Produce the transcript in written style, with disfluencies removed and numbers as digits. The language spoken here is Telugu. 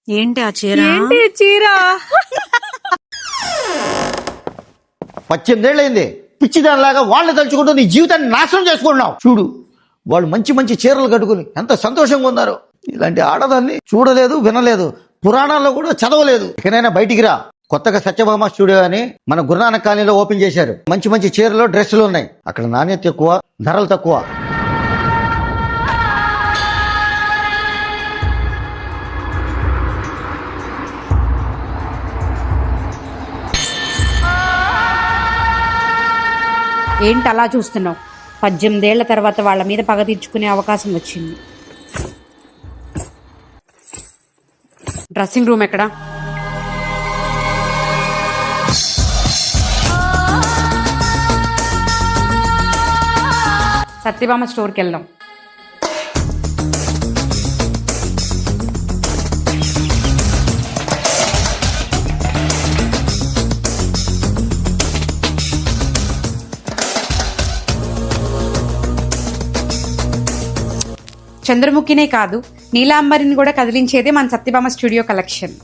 ఏంటి ఆ చీర? ఏంటి చీర? 18 ఏళ్ళైంది పిచ్చిదానిలాగా వాళ్ళని తలుచుకుంటూ నీ జీవితాన్ని నాశనం చేసుకుంటున్నావు. చూడు వాళ్ళు మంచి మంచి చీరలు కట్టుకుని ఎంత సంతోషంగా ఉన్నారు. ఇలాంటి ఆడదాన్ని చూడలేదు, వినలేదు, పురాణాల్లో కూడా చదవలేదు. ఇకనైనా బయటికి రా. కొత్తగా సత్యభామ స్టూడియో అని మన గురునానక్ కాలనీలో ఓపెన్ చేశారు. మంచి మంచి చీరలు, డ్రెస్సులు ఉన్నాయి. అక్కడ నాణ్యత ఎక్కువ, ధరలు తక్కువ. ఏంటి అలా చూస్తున్నావు? 18 ఏళ్ల తర్వాత వాళ్ళ మీద పగ తీర్చుకునే అవకాశం వచ్చింది. డ్రెస్సింగ్ రూమ్ ఎక్కడా? సత్యభామ స్టోర్కి వెళ్దాం. చంద్రముఖినే కాదు, నీలాంబరిని కూడా కదిలించేదే మన సత్యభామ స్టూడియో కలెక్షన్.